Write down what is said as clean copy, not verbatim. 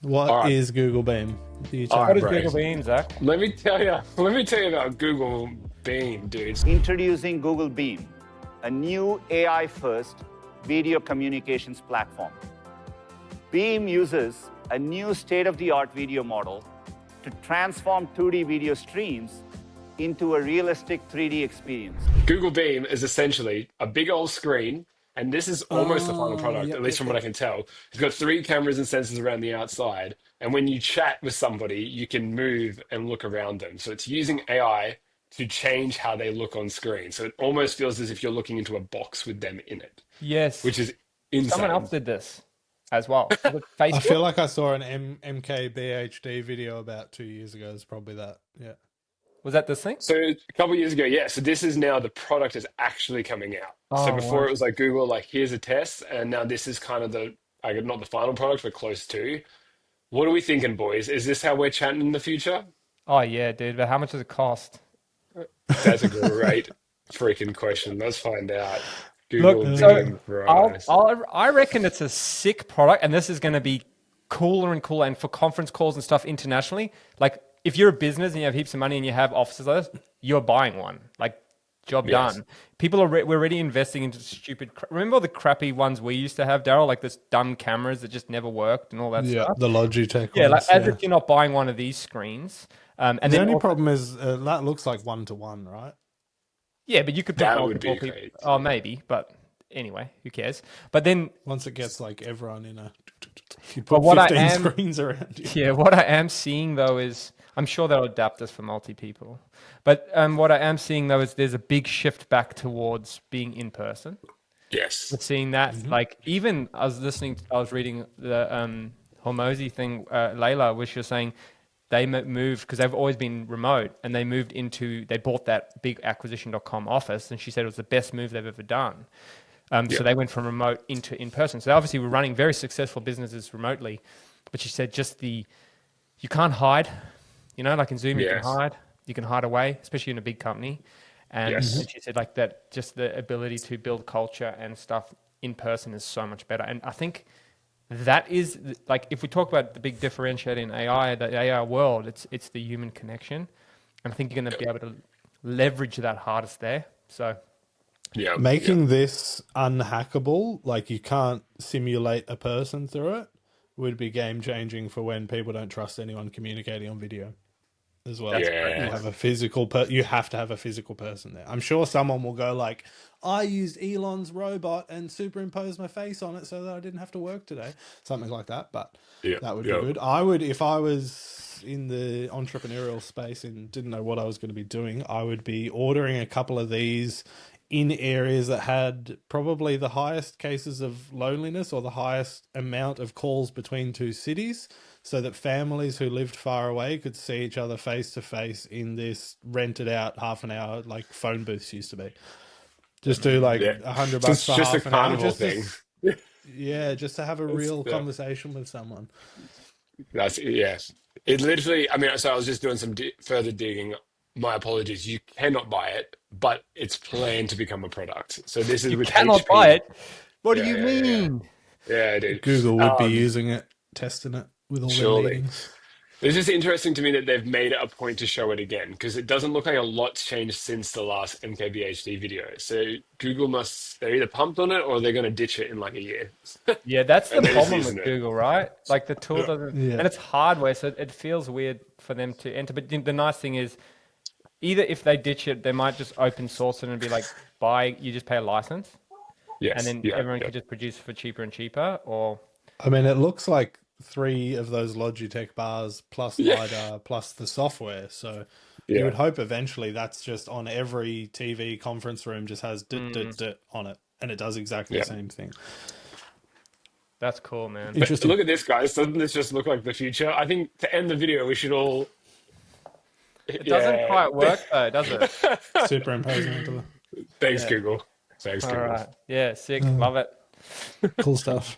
What right. is Google Beam? What is Bro. Google Beam, Zach? Let me tell you about Google Beam, dudes. Introducing Google Beam, a new AI-first video communications platform. Beam uses a new state-of-the-art video model to transform 2D video streams into a realistic 3D experience. Google Beam is essentially a big old screen, and this is almost the final product, Yep, at least from what I can tell. It's got 3 cameras and sensors around the outside, and when you chat with somebody, you can move and look around them. So it's using AI to change how they look on screen. So it almost feels as if you're looking into a box with them in it, Yes. which is insane. Someone else did this as well. Was it I Facebook? feel like I saw an MKBHD video about 2 years ago. It's probably that. Yeah. Was that this thing? So a couple of years ago, yeah. So this is now the product is actually coming out. So Oh, before wow. it was like Google, like here's a test, and now this is kind of the, like not the final product, but close to. What are we thinking, boys? Is this how we're chatting in the future? Oh, yeah, dude. But how much does it cost? That's a great freaking question. Let's find out. Look, Google so Beam price. I reckon it's a sick product, and this is going to be cooler and cooler. And for conference calls and stuff internationally, like if you're a business and you have heaps of money and you have offices like this, you're buying one. Like, job Yes. done. People are we're already investing into stupid. Remember all the crappy ones we used to have, Daryl? Like this dumb cameras that just never worked and all that Yeah, stuff. the Logitech Yeah, like ones, as if you're not buying one of these screens. And the then only also- problem is that looks like 1-to-1, right? yeah, but you could put That would be multiple great. Oh, maybe, but anyway, who cares? But then, Once it gets like everyone in a, you But put what I 15 am- screens around you. yeah, what I am seeing though is I'm sure they'll adapt this for multi people. But what I am seeing though is there's a big shift back towards being in person. Yes. We're seeing that, like even I was reading the Hormozy thing, Layla, where she was saying they moved because they've always been remote and they bought that big acquisition.com office, and she said it was the best move they've ever done. So they went from remote into in person. So obviously we're running very successful businesses remotely, but she said you can't hide, like in Zoom, Yes. you can hide away, especially in a big company. And Yes. she said like that, just the ability to build culture and stuff in person is so much better. And I think that is like, if we talk about the big differentiator in AI, the AI world, it's the human connection. And I think you're going to be able to leverage that hardest there. So Yeah. Making this unhackable, like you can't simulate a person through it, would be game changing for when people don't trust anyone communicating on video as well. Yeah. You have a physical you have to have a physical person there. I'm sure someone will go like, I used Elon's robot and superimposed my face on it so that I didn't have to work today. Something like that, but Yeah. that would be Yeah. good. I would, if I was in the entrepreneurial space and didn't know what I was going to be doing, I would be ordering a couple of these in areas that had probably the highest cases of loneliness or the highest amount of calls between two cities, so that families who lived far away could see each other face to face in this rented out half an hour, like phone booths used to be. Just do like Yeah. $100 It's for just a half an hour. carnival Just to- thing. yeah, just to have a real yeah. conversation with someone. That's yes. It literally. I mean, so I was just doing some further digging. My apologies. You cannot buy it, but it's planned to become a product. So this is you with cannot HP. buy it. What Yeah, do you yeah, yeah. mean? Yeah, dude. Google would be using it, testing it with all their Surely. meetings. It's just interesting to me that they've made it a point to show it again, because it doesn't look like a lot's changed since the last MKBHD video. So Google they're either pumped on it or they're going to ditch it in like a year. Yeah, that's the And they're just problem using with it. Google, right? Like the tool doesn't, Yeah. and it's hardware, so it feels weird for them to enter. But the nice thing is, either if they ditch it, they might just open source it and be like, you just pay a license, Yes. and then yeah, everyone yeah. could just produce for cheaper and cheaper. Or I mean, it looks like 3 of those Logitech bars plus Yeah. LiDAR plus the software. So Yeah. you would hope eventually that's just on every TV conference room, just has on it, and it does exactly Yeah. the same thing. that's cool, man. But Interesting. look at this, guys. Doesn't this just look like the future? I think to end the video, we should all. It doesn't quite work though, does it? Superimposing onto Thanks, Google. Thanks, All Google. right. Yeah, sick. Love it. the cool stuff.